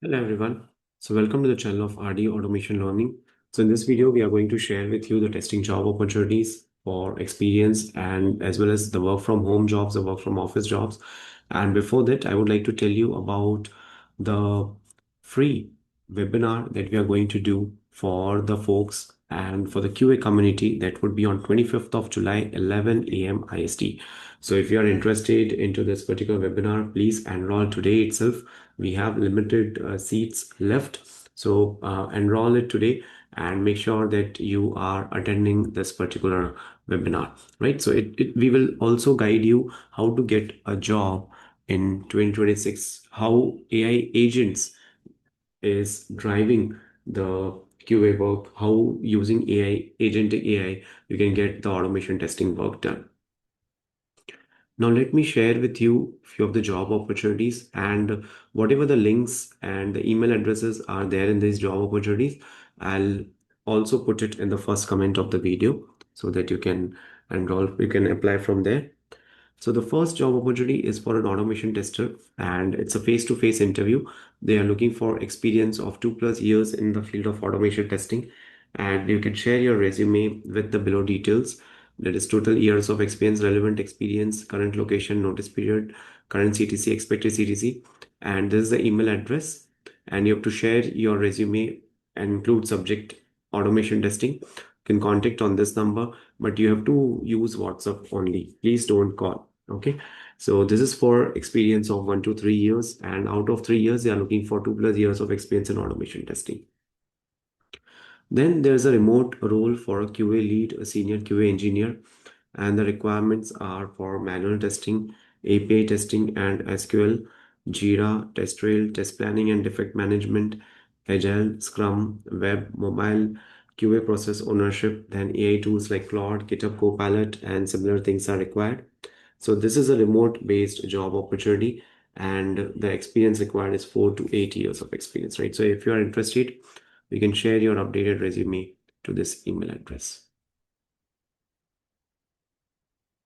Hello everyone. So welcome to the channel of RD Automation Learning. So in this video, we are going to share with you the testing job opportunities for experience and as well as the work from home jobs, the work from office jobs. And before that, I would like to tell you about the free webinar that we are going to do for the folks and for the QA community that would be on 25th of July, 11 a.m. IST. So if you are interested into this particular webinar, please enroll today itself. We have limited seats left, so enroll it today and make sure that you are attending this particular webinar, right? So we will also guide you how to get a job in 2026, how AI agents is driving the QA work, how using AI, agentic AI, you can get the automation testing work done. Now, let me share with you a few of the job opportunities and whatever the links and the email addresses are there in these job opportunities. I'll also put it in the first comment of the video so that you can enroll, you can apply from there. So the first job opportunity is for an automation tester and it's a face-to-face interview. They are looking for experience of 2+ years in the field of automation testing, and you can share your resume with the below details. That is total years of experience, relevant experience, current location, notice period, current CTC, expected CTC, and this is the email address. And you have to share your resume and include subject automation testing. You can contact on this number, but you have to use WhatsApp only. Please don't call. Okay. So this is for experience of 1 to 3 years, and out of 3 years, they are looking for 2+ years of experience in automation testing. Then there's a remote role for a QA lead, a senior QA engineer, and the requirements are for manual testing, API testing, and SQL, Jira, test trail, test planning and defect management, Agile, Scrum, web, mobile, QA process ownership, then AI tools like Claude, GitHub Copilot, and similar things are required. So this is a remote-based job opportunity, and the experience required is 4 to 8 years of experience, right? So if you are interested, you can share your updated resume to this email address.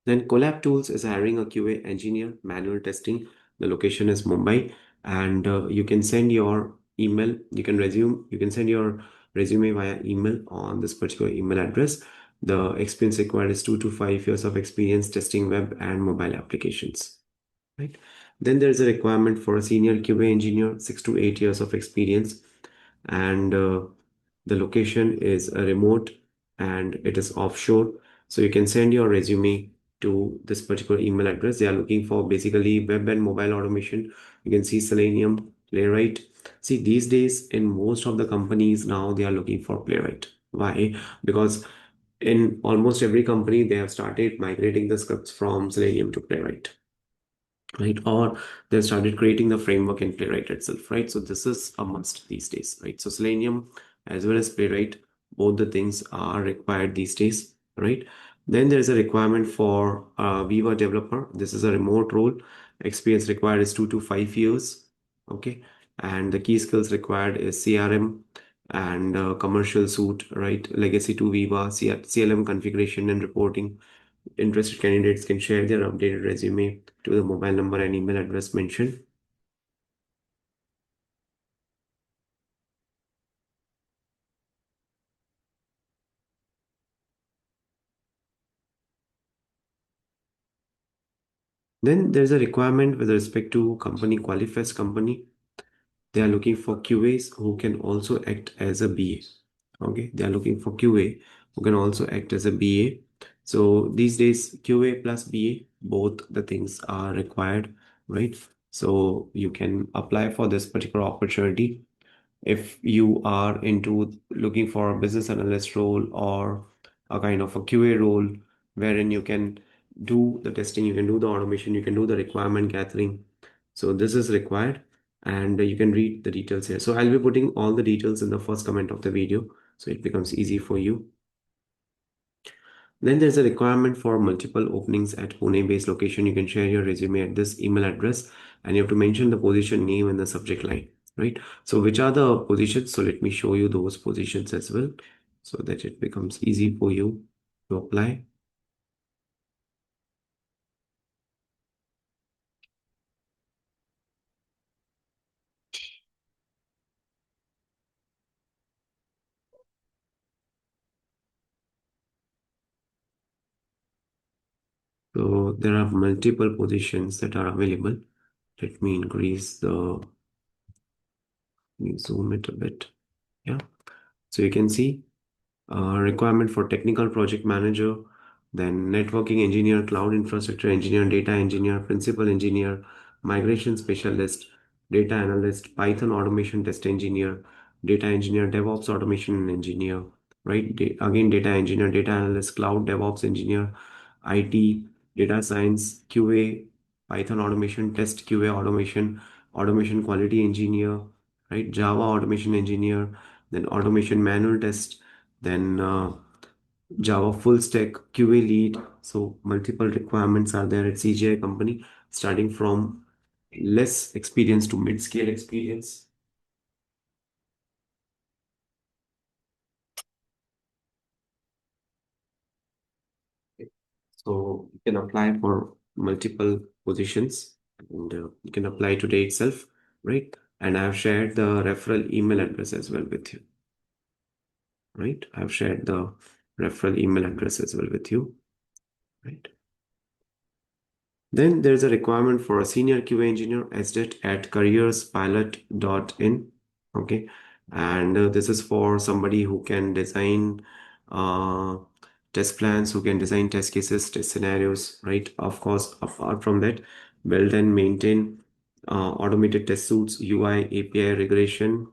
Then Collab Tools is hiring a QA engineer, manual testing. The location is Mumbai, and you can send your email. You can send your resume via email on this particular email address. The experience required is 2 to 5 years of experience testing web and mobile applications. Right. Then there's a requirement for a senior QA engineer, 6 to 8 years of experience, and the location is a remote and it is offshore. So you can send your resume to this particular email address. They are looking for basically web and mobile automation. You can see Selenium, Playwright. See, these days in most of the companies now they are looking for Playwright. Why? Because in almost every company they have started migrating the scripts from Selenium to Playwright, right? Or they started creating the framework in Playwright itself, right? So this is a must these days, right? So Selenium as well as Playwright, both the things are required these days, right? Then there's a requirement for a Viva developer. This is a remote role. Experience required is 2 to 5 years, okay? And the key skills required is CRM and commercial suite, right? Legacy to Viva, CLM configuration and reporting. Interested candidates can share their updated resume to the mobile number and email address mentioned. Then there's a requirement with respect to company qualifies company. They are looking for QAs who can also act as a BA. Okay, they are looking for QA who can also act as a BA. So these days, QA plus BA, both the things are required, right? So you can apply for this particular opportunity if you are into looking for a business analyst role or a kind of a QA role wherein you can do the testing, you can do the automation, you can do the requirement gathering. So this is required and you can read the details here. So I'll be putting all the details in the first comment of the video so it becomes easy for you. Then there's a requirement for multiple openings at Pune-based location. You can share your resume at this email address and you have to mention the position name in the subject line, right? So which are the positions? So let me show you those positions as well so that it becomes easy for you to apply. So there are multiple positions that are available. Let me zoom it a bit. Yeah. So you can see requirement for technical project manager, then networking engineer, cloud infrastructure engineer, data engineer, principal engineer, migration specialist, data analyst, Python automation test engineer, data engineer, DevOps automation engineer, right? Again, data engineer, data analyst, cloud DevOps engineer, IT, data science, QA, Python automation test, QA automation, automation quality engineer, right? Java automation engineer, then automation manual test, then Java full stack QA lead. So multiple requirements are there at CGI company, starting from less experience to mid-scale experience. So you can apply for multiple positions, and you can apply today itself, right? And I've shared the referral email address as well with you, right? I've shared the referral email address as well with you, right? Then there's a requirement for a senior QA engineer SDET at careerspilot.in. Okay. And this is for somebody who can design uh, test plans, who can design test cases, test scenarios, right? Of course, apart from that, build and maintain automated test suites, UI, API regression.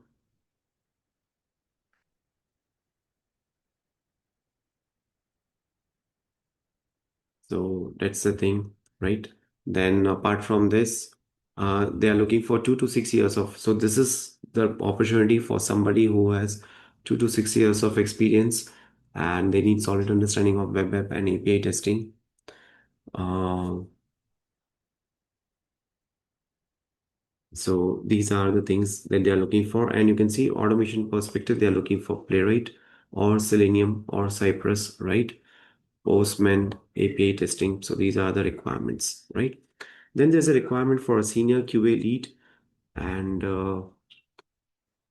So that's the thing, right? Then apart from this, they are looking for 2 to 6 years of. So this is the opportunity for somebody who has 2 to 6 years of experience, and they need solid understanding of web app and API testing. Uh, so these are the things that they are looking for, and you can see automation perspective. They are looking for Playwright or Selenium or Cypress, right? Postman, API testing. So these are the requirements, right? Then there's a requirement for a senior QA lead, and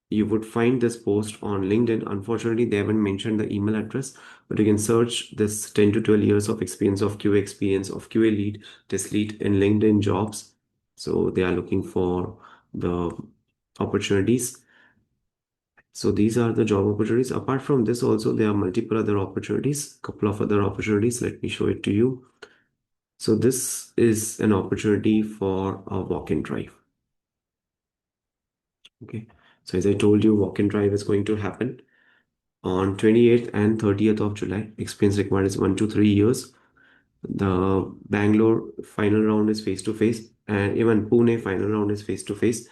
you would find this post on LinkedIn. Unfortunately, they haven't mentioned the email address, but you can search this 10 to 12 years of experience of QA lead, test lead in LinkedIn jobs. So they are looking for the opportunities. So these are the job opportunities. Apart from this, also there are multiple other opportunities, couple of other opportunities. Let me show it to you. So this is an opportunity for a walk-in drive. Okay. So as I told you, walk-in drive is going to happen on 28th and 30th of July. Experience required is 1 to 3 years. The Bangalore final round is face-to-face, and even Pune final round is face-to-face.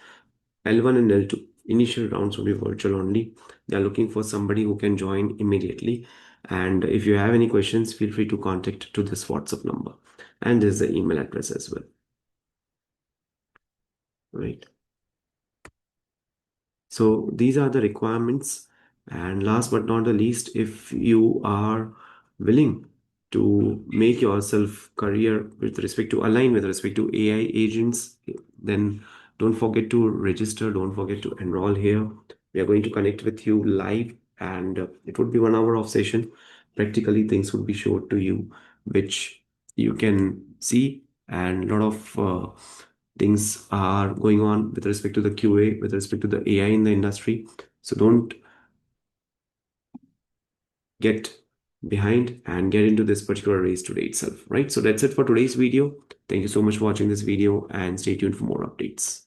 L1 and L2 initial rounds will be virtual only. They are looking for somebody who can join immediately. And if you have any questions, feel free to contact to this WhatsApp number. And there's the email address as well. Right. So these are the requirements. And last but not the least, if you are willing to make yourself career with respect to align with respect to AI agents, then don't forget to register, don't forget to enroll here. We are going to connect with you live, and it would be 1 hour of session. Practically, things would be showed to you, which you can see, and a lot of things are going on with respect to the QA, with respect to the AI in the industry. So don't get behind and get into this particular race today itself, right? So that's it for today's video. Thank you so much for watching this video, and stay tuned for more updates.